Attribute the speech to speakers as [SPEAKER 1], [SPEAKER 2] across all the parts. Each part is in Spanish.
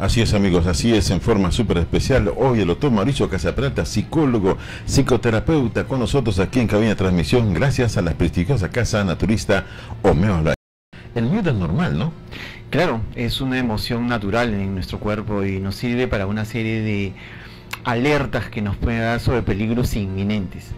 [SPEAKER 1] Así es, amigos, así es, en forma súper especial. Hoy el doctor Mauricio Casaperalta, psicólogo, psicoterapeuta, con nosotros aquí en cabina de transmisión, gracias a la prestigiosa casa naturista Homeola. El miedo es normal, ¿no?
[SPEAKER 2] Claro, es una emoción natural en nuestro cuerpo y nos sirve para una serie de alertas que nos pueden dar sobre peligros inminentes.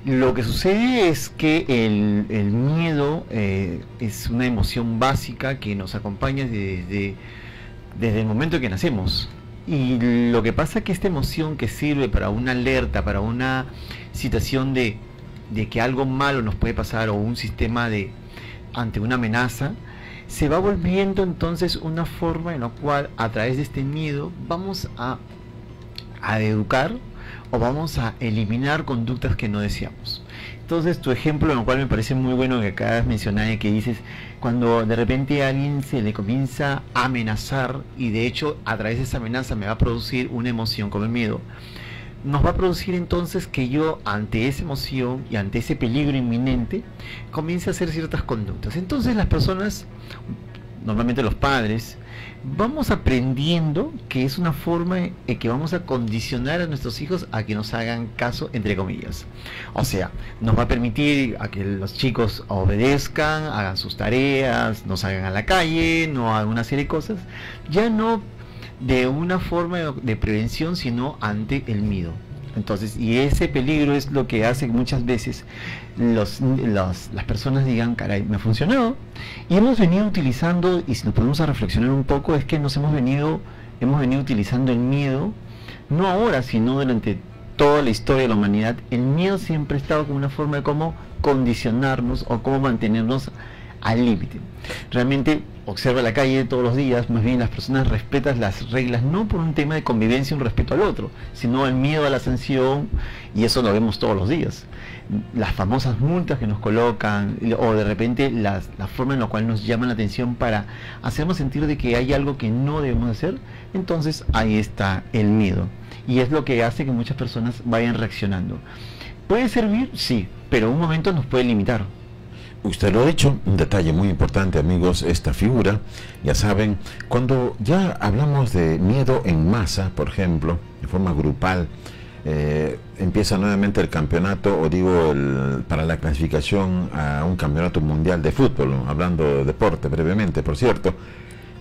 [SPEAKER 2] Lo que sucede es que el miedo es una emoción básica que nos acompaña desde el momento que nacemos. Y lo que pasa es que esta emoción que sirve para una alerta, para una situación de que algo malo nos puede pasar o un sistema ante una amenaza, se va volviendo entonces una forma en la cual a través de este miedo vamos a educar o vamos a eliminar conductas que no deseamos. Entonces tu ejemplo, en el cual me parece muy bueno que acabas de mencionar, que dices, cuando de repente a alguien se le comienza a amenazar y de hecho a través de esa amenaza me va a producir una emoción como el miedo, nos va a producir entonces que yo ante esa emoción y ante ese peligro inminente comience a hacer ciertas conductas. Entonces las personas, normalmente los padres, vamos aprendiendo que es una forma en que vamos a condicionar a nuestros hijos a que nos hagan caso, entre comillas. O sea, nos va a permitir a que los chicos obedezcan, hagan sus tareas, no salgan a la calle, no hagan una serie de cosas, ya no de una forma de prevención, sino ante el miedo. Entonces, y ese peligro es lo que hace que muchas veces las personas digan, caray, me ha funcionado. Y hemos venido utilizando, y si nos ponemos a reflexionar un poco, es que hemos venido utilizando el miedo, no ahora, sino durante toda la historia de la humanidad. El miedo siempre ha estado como una forma de cómo condicionarnos o cómo mantenernos al límite. Realmente observa la calle todos los días, más bien las personas respetan las reglas no por un tema de convivencia y un respeto al otro, sino el miedo a la sanción, y eso lo vemos todos los días. Las famosas multas que nos colocan, o de repente la forma en la cual nos llaman la atención para hacernos sentir de que hay algo que no debemos hacer. Entonces ahí está el miedo, y es lo que hace que muchas personas vayan reaccionando. ¿Puede servir? Sí, pero un momento nos puede limitar.
[SPEAKER 1] Usted lo ha dicho, un detalle muy importante, amigos, esta figura, ya saben, cuando ya hablamos de miedo en masa, por ejemplo, de forma grupal, empieza nuevamente el campeonato, o digo, para la clasificación a un campeonato mundial de fútbol, ¿no? Hablando de deporte brevemente, por cierto,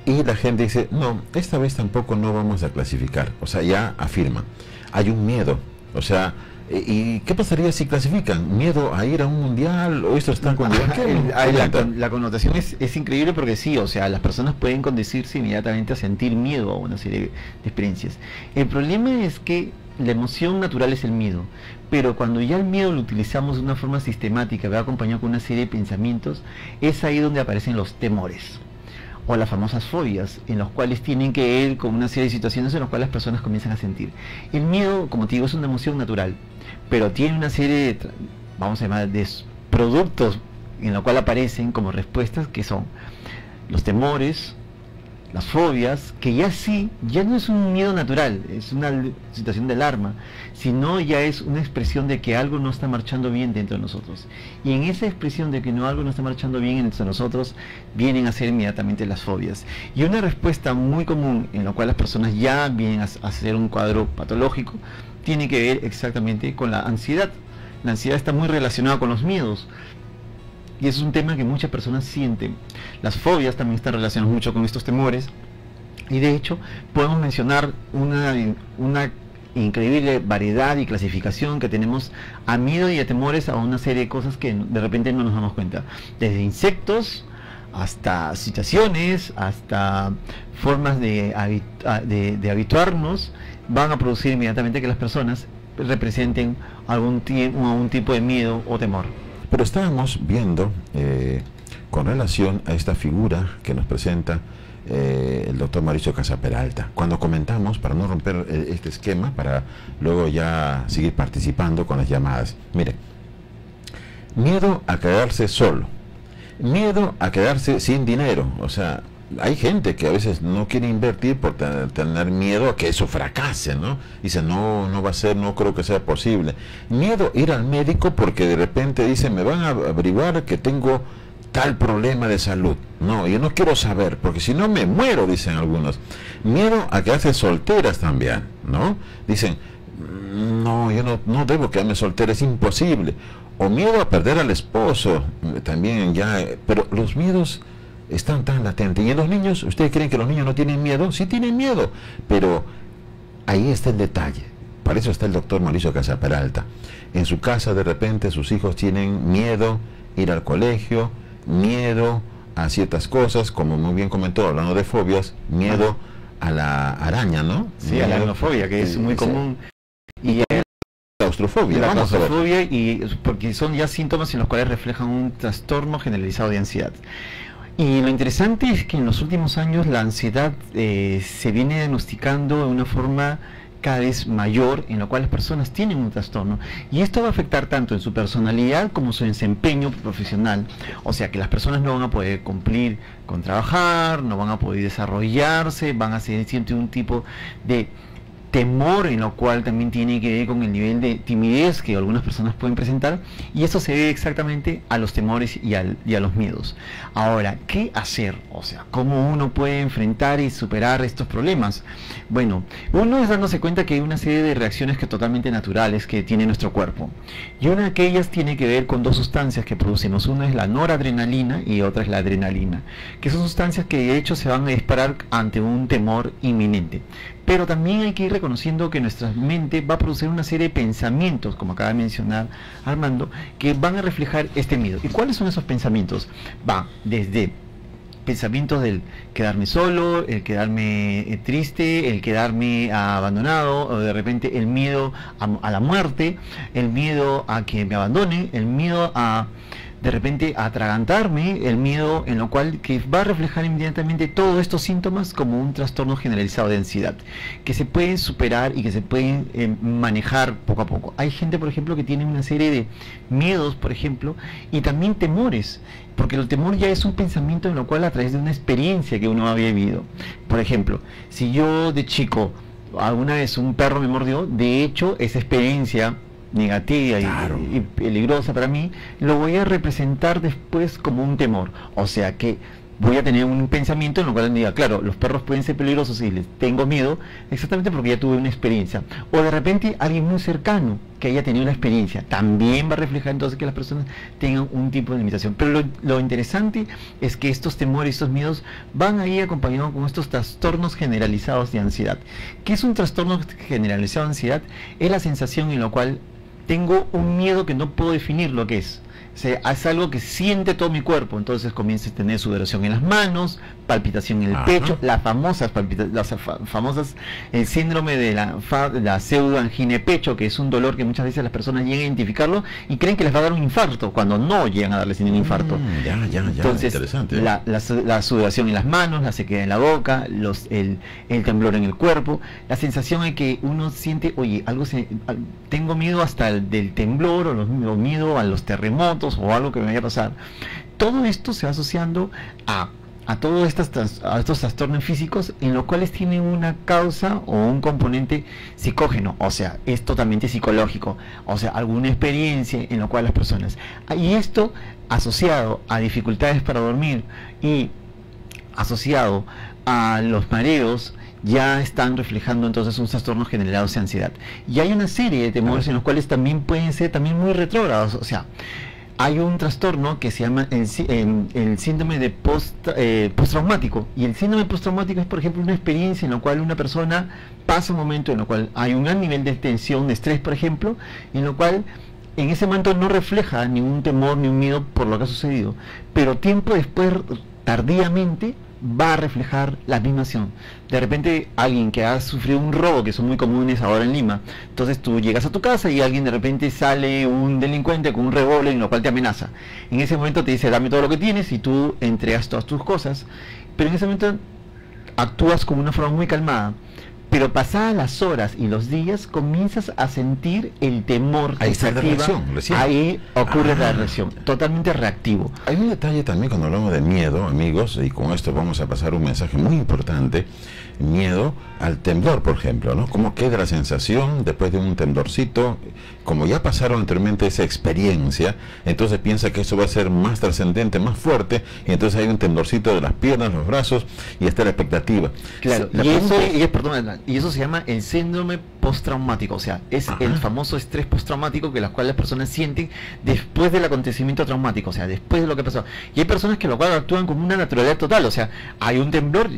[SPEAKER 1] y la gente dice, no, esta vez tampoco no vamos a clasificar, o sea, ya afirma, hay un miedo, o sea, ¿y qué pasaría si clasifican? ¿Miedo a ir a un mundial? ¿O esto están con
[SPEAKER 2] la connotación es increíble, porque sí, o sea, las personas pueden conducirse inmediatamente a sentir miedo a una serie de experiencias. El problema es que la emoción natural es el miedo, pero cuando ya el miedo lo utilizamos de una forma sistemática, va acompañado con una serie de pensamientos, es ahí donde aparecen los temores o las famosas fobias, en los cuales tienen que ver con una serie de situaciones en las cuales las personas comienzan a sentir. El miedo, como te digo, es una emoción natural, pero tiene una serie de, vamos a llamar, de productos en la cual aparecen como respuestas, que son los temores, las fobias, que ya no es un miedo natural, es una situación de alarma, sino ya es una expresión de que algo no está marchando bien dentro de nosotros. Y en esa expresión de que algo no está marchando bien entre nosotros, vienen a ser inmediatamente las fobias. Y una respuesta muy común en la cual las personas ya vienen a hacer un cuadro patológico, tiene que ver exactamente con la ansiedad. La ansiedad está muy relacionada con los miedos, y es un tema que muchas personas sienten. Las fobias también están relacionadas mucho con estos temores, y de hecho podemos mencionar una increíble variedad y clasificación que tenemos a miedo y a temores, a una serie de cosas que de repente no nos damos cuenta, desde insectos hasta situaciones, hasta formas de habituarnos, van a producir inmediatamente que las personas representen algún tipo de miedo o temor.
[SPEAKER 1] Pero estábamos viendo, con relación a esta figura que nos presenta el doctor Mauricio Casaperalta, cuando comentamos, para no romper este esquema, para luego ya seguir participando con las llamadas. Mire, miedo a quedarse solo, miedo a quedarse sin dinero, o sea, hay gente que a veces no quiere invertir por tener miedo a que eso fracase, ¿no? Dice, no va a ser, no creo que sea posible. Miedo a ir al médico porque de repente dice, me van a averiguar que tengo tal problema de salud. No, yo no quiero saber, porque si no me muero, dicen algunos. Miedo a quedarse solteras también, ¿no? Dicen, no, yo no debo quedarme soltera, es imposible. O miedo a perder al esposo, también ya, pero los miedos están tan latentes. Y en los niños, ¿ustedes creen que los niños no tienen miedo? Sí tienen miedo, pero ahí está el detalle. Para eso está el doctor Mauricio Casaperalta. En su casa, de repente, sus hijos tienen miedo a ir al colegio, miedo a ciertas cosas, como muy bien comentó, hablando de fobias, miedo a la araña, ¿no?
[SPEAKER 2] Sí, a la aracnofobia, que es muy común. Y
[SPEAKER 1] claustrofobia,
[SPEAKER 2] la
[SPEAKER 1] vamos a ver.
[SPEAKER 2] claustrofobia, y porque son ya síntomas en los cuales reflejan un trastorno generalizado de ansiedad. Y lo interesante es que en los últimos años la ansiedad se viene diagnosticando de una forma cada vez mayor, en lo cual las personas tienen un trastorno, y esto va a afectar tanto en su personalidad como su desempeño profesional. O sea que las personas no van a poder cumplir con trabajar, no van a poder desarrollarse, van a sentir un tipo de temor, en lo cual también tiene que ver con el nivel de timidez que algunas personas pueden presentar, y eso se debe exactamente a los temores y a los miedos. Ahora, ¿qué hacer? O sea, ¿cómo uno puede enfrentar y superar estos problemas? Bueno, uno es dándose cuenta que hay una serie de reacciones que totalmente naturales que tiene nuestro cuerpo, y una de aquellas tiene que ver con dos sustancias que producimos. Una es la noradrenalina y otra es la adrenalina, que son sustancias que de hecho se van a disparar ante un temor inminente. Pero también hay que ir reconociendo que nuestra mente va a producir una serie de pensamientos, como acaba de mencionar Armando, que van a reflejar este miedo. ¿Y cuáles son esos pensamientos? Va desde pensamientos del quedarme solo, el quedarme triste, el quedarme abandonado, o de repente el miedo a la muerte, el miedo a que me abandonen, el miedo a de repente atragantarme, el miedo, en lo cual que va a reflejar inmediatamente todos estos síntomas como un trastorno generalizado de ansiedad, que se pueden superar y que se pueden manejar poco a poco. Hay gente, por ejemplo, que tiene una serie de miedos, por ejemplo, y también temores, porque el temor ya es un pensamiento en lo cual a través de una experiencia que uno había vivido. Por ejemplo, si yo de chico alguna vez un perro me mordió, de hecho esa experiencia negativa y peligrosa para mí, lo voy a representar después como un temor. O sea que voy a tener un pensamiento en lo cual me diga, claro, los perros pueden ser peligrosos y les tengo miedo, exactamente porque ya tuve una experiencia. O de repente alguien muy cercano que haya tenido una experiencia, también va a reflejar entonces que las personas tengan un tipo de limitación. Pero lo interesante es que estos temores, estos miedos van a ir acompañados con estos trastornos generalizados de ansiedad. ¿Qué es un trastorno generalizado de ansiedad? Es la sensación en la cual tengo un miedo que no puedo definir lo que es. O sea, es algo que siente todo mi cuerpo. Entonces comienza a tener sudoración en las manos, palpitación en el pecho, las famosas el síndrome de la pseudoangina de pecho, que es un dolor que muchas veces las personas llegan a identificarlo y creen que les va a dar un infarto, cuando no llegan a darles ningún infarto. Entonces,
[SPEAKER 1] interesante.
[SPEAKER 2] La sudoración en las manos, la sequedad en la boca, el temblor en el cuerpo, la sensación de que uno siente, oye, tengo miedo hasta del temblor, o miedo a los terremotos, o algo que me vaya a pasar. Todo esto se va asociando a todos estos trastornos físicos, en los cuales tienen una causa o un componente psicógeno, o sea, es totalmente psicológico, o sea, alguna experiencia en la cual las personas, y esto asociado a dificultades para dormir y asociado a los mareos, ya están reflejando entonces un trastorno generado de ansiedad. Y hay una serie de temores en los cuales también pueden ser también muy retrógrados. O sea, hay un trastorno que se llama el síndrome de postraumático, y el síndrome postraumático es, por ejemplo, una experiencia en la cual una persona pasa un momento en el cual hay un gran nivel de tensión, de estrés, por ejemplo, en lo cual en ese momento no refleja ningún temor ni un miedo por lo que ha sucedido, pero tiempo después, tardíamente, va a reflejar la misma acción. De repente alguien que ha sufrido un robo, que son muy comunes ahora en Lima, entonces tú llegas a tu casa y alguien de repente sale un delincuente con un revólver en lo cual te amenaza. En ese momento te dice, dame todo lo que tienes, y tú entregas todas tus cosas, pero en ese momento actúas como una forma muy calmada. Pero pasadas las horas y los días comienzas a sentir el temor que se activa. Ahí ocurre la reacción, totalmente reactivo.
[SPEAKER 1] Hay un detalle también cuando hablamos de miedo, amigos, y con esto vamos a pasar un mensaje muy importante. Miedo al temblor, por ejemplo, ¿no? ¿Cómo queda la sensación después de un temblorcito? Como ya pasaron anteriormente esa experiencia, entonces piensa que eso va a ser más trascendente, más fuerte, y entonces hay un temblorcito de las piernas, los brazos, y está la expectativa.
[SPEAKER 2] Claro, y eso se llama el síndrome postraumático, o sea, es el famoso estrés postraumático que las cuales las personas sienten después del acontecimiento traumático, o sea, después de lo que pasó. Y hay personas que lo cual actúan como una naturalidad total, o sea, hay un temblor,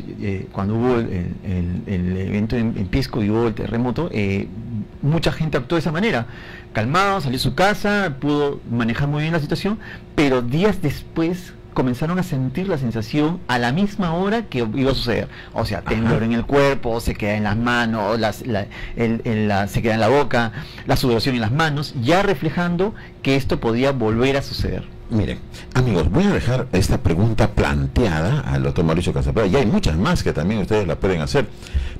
[SPEAKER 2] cuando hubo el evento en Pisco y hubo el terremoto, mucha gente actuó de esa manera, calmado, salió a su casa, pudo manejar muy bien la situación, pero días después comenzaron a sentir la sensación a la misma hora que iba a suceder, o sea, temblor en el cuerpo, se queda en las manos, se queda en la boca, la sudoración en las manos, ya reflejando que esto podía volver a suceder.
[SPEAKER 1] Miren, amigos, voy a dejar esta pregunta planteada al doctor Mauricio Casaprada, y hay muchas más que también ustedes la pueden hacer,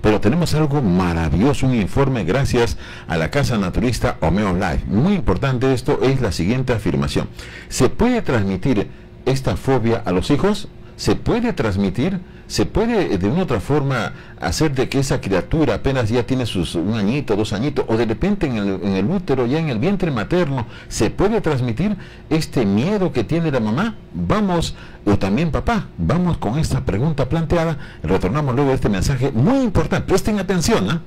[SPEAKER 1] pero tenemos algo maravilloso, un informe gracias a la Casa Naturista Homeo Life. Muy importante esto, es la siguiente afirmación: ¿se puede transmitir esta fobia a los hijos? ¿Se puede transmitir? ¿Se puede de una u otra forma hacer de que esa criatura apenas ya tiene un añito, 2 añitos, o de repente en el útero, ya en el vientre materno, se puede transmitir este miedo que tiene la mamá? Vamos, o también papá, vamos con esta pregunta planteada, retornamos luego a este mensaje muy importante. Presten atención, ¿eh?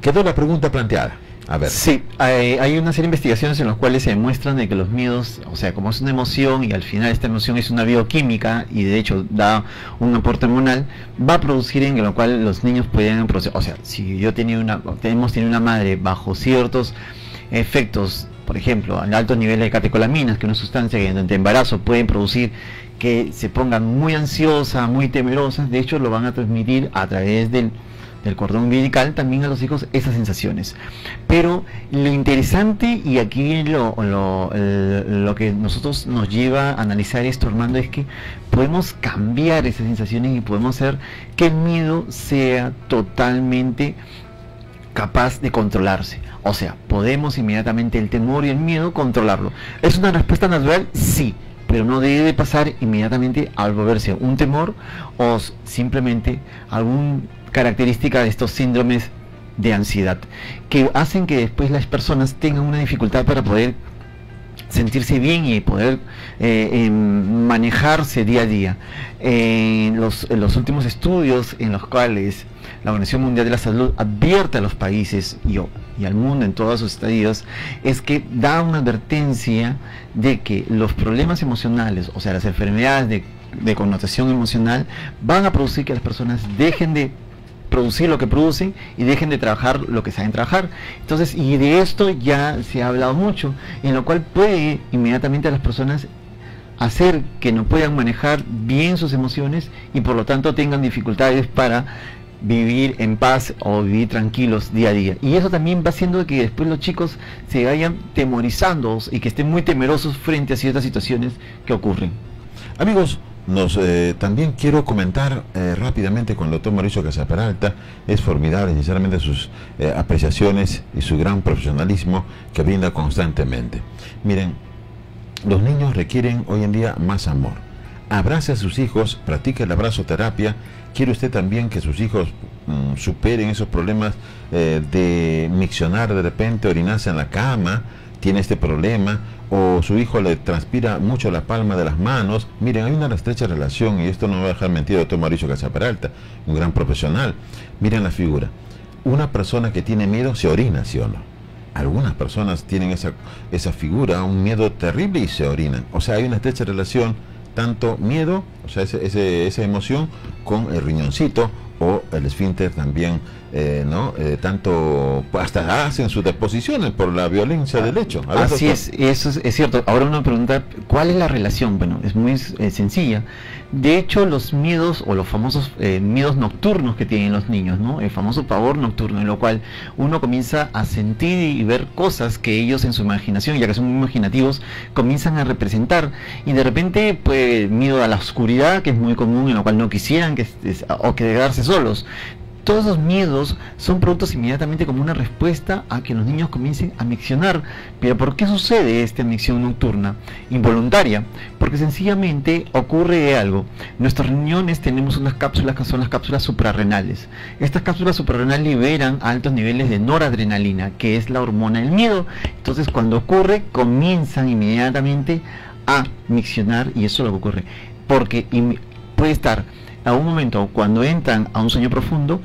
[SPEAKER 1] Quedó la pregunta planteada. A ver.
[SPEAKER 2] Sí, hay una serie de investigaciones en las cuales se demuestran de que los miedos, o sea, como es una emoción y al final esta emoción es una bioquímica y de hecho da un aporte hormonal, va a producir en lo cual los niños pueden producir, o sea, si yo hemos tenido una madre bajo ciertos efectos, por ejemplo, a altos niveles de catecolaminas, que es una sustancia que durante embarazo pueden producir que se pongan muy ansiosas, muy temerosas, de hecho lo van a transmitir a través del cordón umbilical también a los hijos esas sensaciones. Pero lo interesante, y aquí lo que nosotros nos lleva a analizar esto, Armando, es que podemos cambiar esas sensaciones y podemos hacer que el miedo sea totalmente capaz de controlarse. O sea, podemos inmediatamente el temor y el miedo controlarlo. ¿Es una respuesta natural? Sí, pero no debe pasar inmediatamente al volverse un temor o simplemente alguna característica de estos síndromes de ansiedad que hacen que después las personas tengan una dificultad para poder sentirse bien y poder manejarse día a día. En los últimos estudios en los cuales la Organización Mundial de la Salud advierte a los países y al mundo en todos sus estadios, es que da una advertencia de que los problemas emocionales, o sea, las enfermedades de connotación emocional, van a producir que las personas dejen de producir lo que producen y dejen de trabajar lo que saben trabajar. Entonces, y de esto ya se ha hablado mucho, en lo cual puede inmediatamente a las personas hacer que no puedan manejar bien sus emociones y por lo tanto tengan dificultades para vivir en paz o vivir tranquilos día a día. Y eso también va haciendo que después los chicos se vayan temorizando y que estén muy temerosos frente a ciertas situaciones que ocurren.
[SPEAKER 1] Amigos, también quiero comentar rápidamente con el doctor Mauricio Casaperalta. Es formidable, sinceramente, sus apreciaciones y su gran profesionalismo que brinda constantemente. Miren, los niños requieren hoy en día más amor. Abrace a sus hijos, practique la abrazoterapia. ¿Quiere usted también que sus hijos superen esos problemas de miccionar de repente, orinarse en la cama? Tiene este problema, o su hijo le transpira mucho la palma de las manos. Miren, hay una estrecha relación, y esto no me va a dejar mentir el doctor Mauricio Casaperalta, un gran profesional. Miren la figura. Una persona que tiene miedo se orina, ¿sí o no? Algunas personas tienen esa figura, un miedo terrible, y se orinan. O sea, hay una estrecha relación, tanto miedo, o sea, esa emoción, con el riñoncito o el esfínter también, tanto hasta hacen sus deposiciones por la violencia del hecho.
[SPEAKER 2] Así es, eso es cierto. Ahora una pregunta, ¿cuál es la relación? Bueno, es muy sencilla. De hecho, los miedos o los famosos miedos nocturnos que tienen los niños, ¿no? El famoso pavor nocturno, en lo cual uno comienza a sentir y ver cosas que ellos en su imaginación, ya que son muy imaginativos, comienzan a representar, y de repente, pues, miedo a la oscuridad, que es muy común, en lo cual no quisieran o quedarse solos. todos esos miedos son productos inmediatamente como una respuesta a que los niños comiencen a miccionar. Pero ¿por qué sucede esta micción nocturna involuntaria? Porque sencillamente ocurre algo. En nuestros riñones tenemos unas cápsulas que son las cápsulas suprarrenales. Estas cápsulas suprarrenales liberan altos niveles de noradrenalina, que es la hormona del miedo. Entonces, cuando ocurre, comienzan inmediatamente a miccionar, y eso es lo que ocurre. Porque puede estar a un momento cuando entran a un sueño profundo,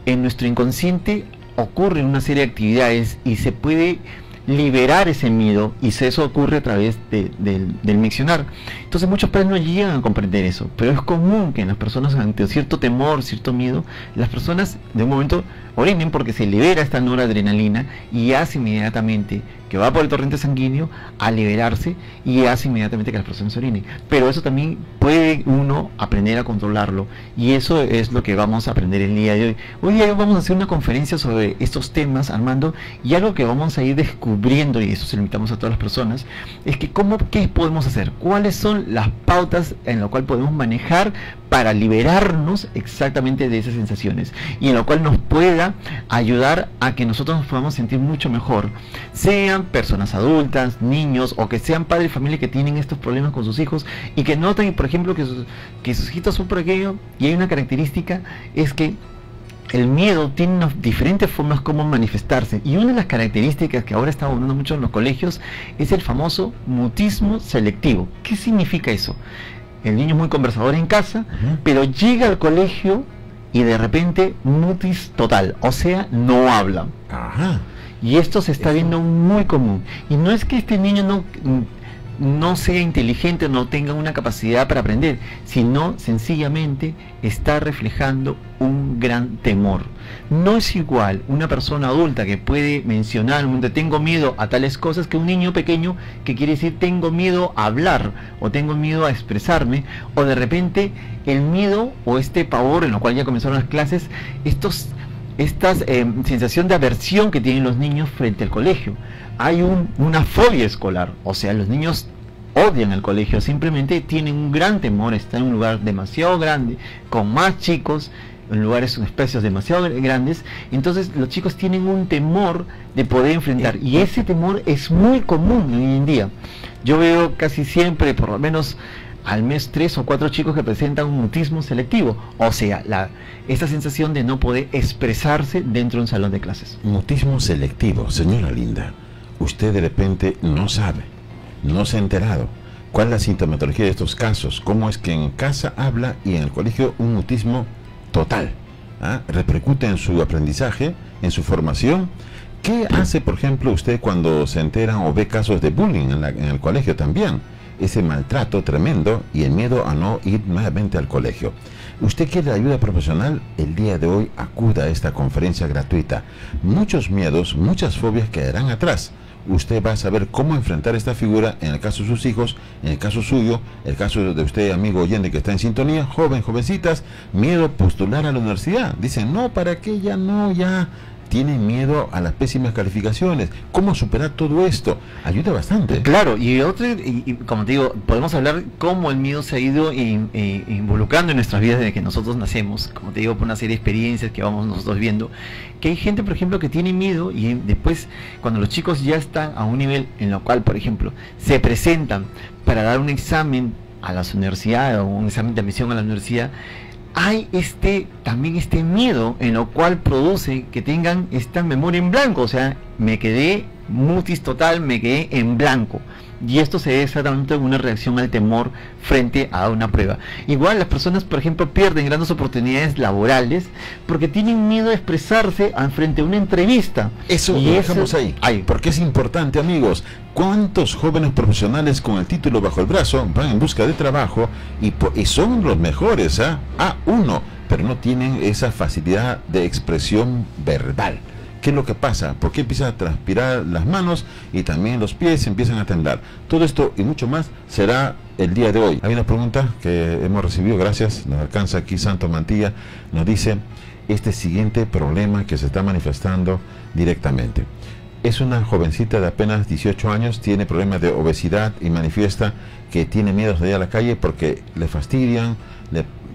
[SPEAKER 2] en nuestro inconsciente ocurren una serie de actividades y se puede liberar ese miedo, y eso ocurre a través del miccionar. Entonces muchos padres no llegan a comprender eso, pero es común que en las personas ante cierto temor, cierto miedo, las personas de un momento orinen, porque se libera esta noradrenalina y hace inmediatamente que va por el torrente sanguíneo a liberarse, y hace inmediatamente que las personas orinen. Pero eso también puede uno aprender a controlarlo, y eso es lo que vamos a aprender el día de hoy. Hoy día vamos a hacer una conferencia sobre estos temas, Armando, y algo que vamos a ir descubriendo, y eso se lo invitamos a todas las personas, es que ¿qué podemos hacer? ¿Cuáles son las pautas en las cuales podemos manejar para liberarnos exactamente de esas sensaciones, y en lo cual nos pueda ayudar a que nosotros nos podamos sentir mucho mejor, sean personas adultas, niños, o que sean padres de familia que tienen estos problemas con sus hijos y que notan, por ejemplo, que sus hijitos son por aquello? Y hay una característica, es que el miedo tiene unas diferentes formas como manifestarse, y una de las características que ahora está abundando mucho en los colegios es el famoso mutismo selectivo. ¿Qué significa eso? El niño es muy conversador en casa, pero llega al colegio y de repente mutis total, o sea, no habla. Y esto se está viendo muy común. Y no es que este niño no sea inteligente, no tenga una capacidad para aprender, sino sencillamente está reflejando un gran temor. No es igual una persona adulta que puede mencionar, tengo miedo a tales cosas, que un niño pequeño que quiere decir tengo miedo a hablar, o tengo miedo a expresarme, o de repente el miedo o este pavor en lo cual ya comenzaron las clases, esta sensación de aversión que tienen los niños frente al colegio. Hay una fobia escolar, o sea, los niños odian el colegio, simplemente tienen un gran temor, están en un lugar demasiado grande, con más chicos, en lugares, espacios demasiado grandes, entonces los chicos tienen un temor de poder enfrentar, y ese temor es muy común hoy en día. Yo veo casi siempre, por lo menos al mes, 3 o 4 chicos que presentan un mutismo selectivo, o sea, esta sensación de no poder expresarse dentro de un salón de clases.
[SPEAKER 1] Mutismo selectivo, señora Linda, usted de repente no sabe, no se ha enterado cuál es la sintomatología de estos casos, cómo es que en casa habla y en el colegio un mutismo total, repercute en su aprendizaje, en su formación. ¿Qué hace, por ejemplo, usted cuando se entera o ve casos de bullying en el colegio también? Ese maltrato tremendo y el miedo a no ir nuevamente al colegio. ¿Usted quiere ayuda profesional? El día de hoy acuda a esta conferencia gratuita. Muchos miedos, muchas fobias quedarán atrás. Usted va a saber cómo enfrentar esta figura en el caso de sus hijos, en el caso suyo, el caso de usted, amigo oyente que está en sintonía, jovencitas, miedo a postular a la universidad. Dicen, no, ¿para qué? Ya no, ya tienen miedo a las pésimas calificaciones. ¿Cómo superar todo esto? Ayuda bastante.
[SPEAKER 2] Claro, y como te digo, podemos hablar cómo el miedo se ha ido involucrando en nuestras vidas desde que nosotros nacemos, como te digo, por una serie de experiencias que vamos nosotros viendo, que hay gente, por ejemplo, que tiene miedo, y después, cuando los chicos ya están a un nivel en lo cual, por ejemplo, se presentan para dar un examen a las universidades, o un examen de admisión a la universidad, hay también este miedo en lo cual produce que tengan esta memoria en blanco, o sea, me quedé mutis total, me quedé en blanco, y esto se debe exactamente una reacción al temor frente a una prueba. Igual las personas, por ejemplo, pierden grandes oportunidades laborales porque tienen miedo a expresarse frente a una entrevista.
[SPEAKER 1] Eso lo dejamos ahí, porque es importante, amigos. ¿Cuántos jóvenes profesionales con el título bajo el brazo van en busca de trabajo y son los mejores, A1, pero no tienen esa facilidad de expresión verbal? ¿Qué es lo que pasa? ¿Por qué empiezan a transpirar las manos y también los pies empiezan a temblar? Todo esto y mucho más será el día de hoy. Hay una pregunta que hemos recibido, gracias, nos alcanza aquí Santo Mantilla, nos dice este siguiente problema que se está manifestando directamente. Es una jovencita de apenas 18 años, tiene problemas de obesidad y manifiesta que tiene miedo de ir a la calle porque le fastidian,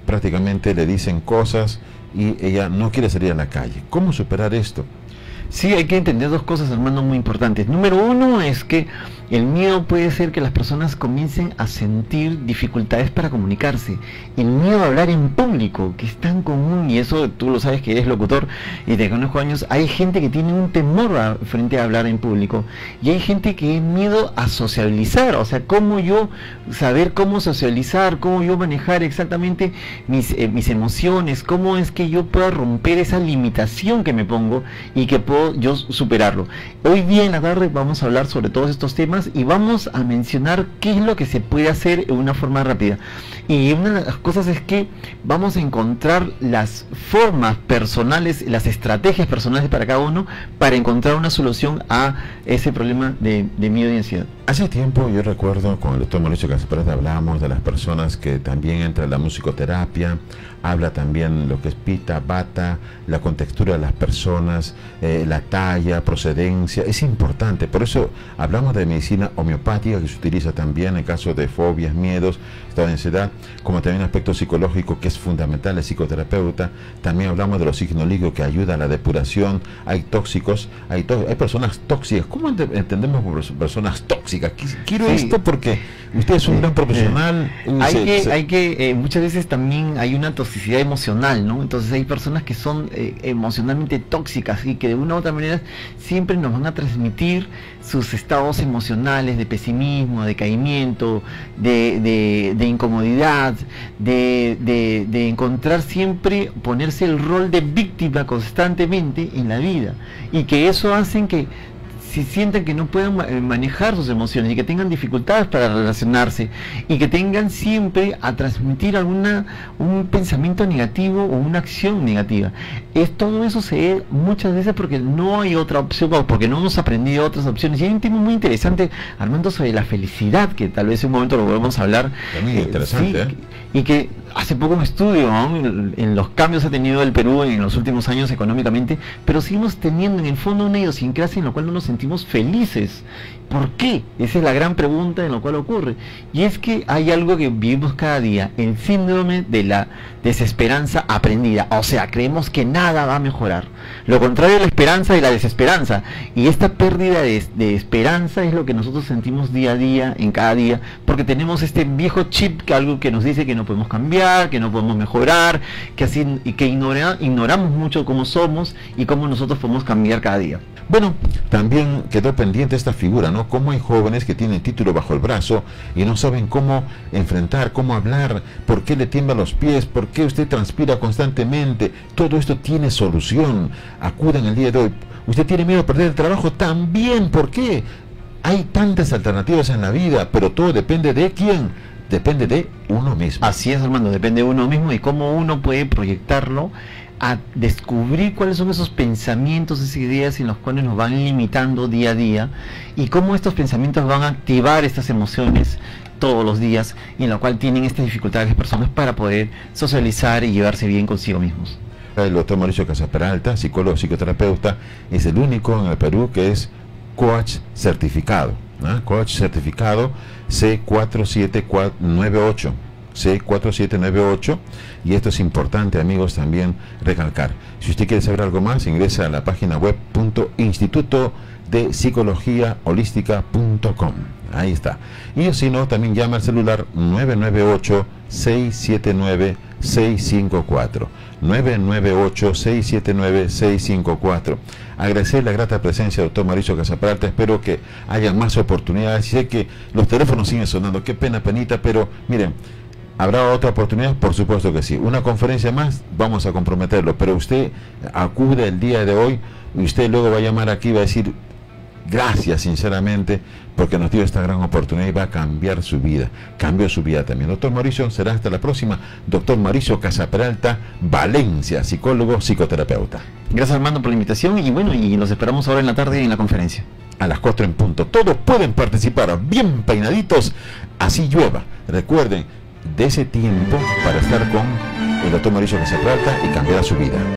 [SPEAKER 1] prácticamente le dicen cosas y ella no quiere salir a la calle. ¿Cómo superar esto?
[SPEAKER 2] Sí, hay que entender dos cosas, hermano, muy importantes. Número uno es que el miedo puede ser que las personas comiencen a sentir dificultades para comunicarse. El miedo a hablar en público, que es tan común, y eso tú lo sabes que eres locutor y te conozco años, hay gente que tiene un temor frente a hablar en público. Y hay gente que tiene miedo a socializar, o sea, cómo yo saber cómo socializar, cómo yo manejar exactamente mis emociones, cómo es que yo pueda romper esa limitación que me pongo y que puedo yo superarlo. Hoy día en la tarde vamos a hablar sobre todos estos temas y vamos a mencionar qué es lo que se puede hacer de una forma rápida. Y una de las cosas es que vamos a encontrar las formas personales, las estrategias personales para cada uno para encontrar una solución a ese problema de miedo y ansiedad.
[SPEAKER 1] Hace tiempo yo recuerdo con el doctor Mauricio Casaparat hablábamos de las personas que también entra en la musicoterapia, habla también lo que es pita, bata, la contextura de las personas, la talla, procedencia, es importante, por eso hablamos de medicina homeopática que se utiliza también en caso de fobias, miedos, estado de ansiedad, como también aspecto psicológico que es fundamental el psicoterapeuta, también hablamos de los signos líquidos que ayuda a la depuración, hay tóxicos, hay personas tóxicas. ¿Cómo entendemos por personas tóxicas? Quiero esto porque usted es un gran profesional.
[SPEAKER 2] Muchas veces también hay una toxicidad emocional, ¿no? Entonces hay personas que son emocionalmente tóxicas y que de una u otra manera siempre nos van a transmitir sus estados emocionales de pesimismo, de decaimiento, de incomodidad, de encontrar siempre, ponerse el rol de víctima constantemente en la vida, y que eso hacen que si sienten que no pueden manejar sus emociones y que tengan dificultades para relacionarse y que tengan siempre a transmitir un pensamiento negativo o una acción negativa. Todo eso se ve muchas veces porque no hay otra opción o porque no hemos aprendido otras opciones. Y hay un tema muy interesante, Armando, sobre la felicidad, que tal vez en un momento lo volvemos a hablar.
[SPEAKER 1] Muy interesante,
[SPEAKER 2] sí, y que hace poco un estudio, ¿no?, en los cambios que ha tenido el Perú en los últimos años económicamente, pero seguimos teniendo en el fondo una idiosincrasia en la cual no nos sentimos felices. ¿Por qué? Esa es la gran pregunta en la cual ocurre. Y es que hay algo que vivimos cada día, el síndrome de la desesperanza aprendida. O sea, creemos que nada va a mejorar. Lo contrario de la esperanza y la desesperanza. Y esta pérdida de esperanza es lo que nosotros sentimos día a día, en cada día, porque tenemos este viejo chip, que algo que nos dice que no podemos cambiar, que no podemos mejorar, que así, y que ignoramos mucho cómo somos y cómo nosotros podemos cambiar cada día.
[SPEAKER 1] Bueno, también quedó pendiente esta figura, ¿no? Cómo hay jóvenes que tienen título bajo el brazo y no saben cómo enfrentar, cómo hablar, por qué le tiemblan los pies, por qué usted transpira constantemente. Todo esto tiene solución. Acudan el día de hoy. ¿Usted tiene miedo a perder el trabajo? También, ¿por qué? Hay tantas alternativas en la vida, pero todo depende de quién. Depende de uno mismo.
[SPEAKER 2] Así es, Armando, depende de uno mismo y cómo uno puede proyectarlo a descubrir cuáles son esos pensamientos, esas ideas en los cuales nos van limitando día a día y cómo estos pensamientos van a activar estas emociones todos los días y en la cual tienen estas dificultades las personas para poder socializar y llevarse bien consigo mismos.
[SPEAKER 1] El doctor Mauricio Casaparat, psicólogo, psicoterapeuta, es el único en el Perú que es coach certificado, ¿no? Coach certificado C4798. C4798, y esto es importante, amigos, también recalcar. Si usted quiere saber algo más, ingresa a la página web institutodepsicologiaholística.com. Ahí está. Y si no, también llama al celular 998-679-654. 998-679-654. Agradecer la grata presencia del doctor Mauricio Casaparat. Espero que haya más oportunidades. Y sé que los teléfonos siguen sonando. Qué pena, penita, pero miren, ¿habrá otra oportunidad? Por supuesto que sí. Una conferencia más, vamos a comprometerlo. Pero usted acude el día de hoy y usted luego va a llamar aquí y va a decir gracias sinceramente porque nos dio esta gran oportunidad y va a cambiar su vida. Cambió su vida también. Doctor Mauricio, será hasta la próxima. Doctor Mauricio Casaparat, Valencia, psicólogo, psicoterapeuta.
[SPEAKER 2] Gracias, Armando, por la invitación y bueno, y los esperamos ahora en la tarde en la conferencia.
[SPEAKER 1] A las 4 en punto. Todos pueden participar bien peinaditos, así llueva. Recuerden, de ese tiempo para estar con el doctor Mauricio Casaparat y cambiar su vida.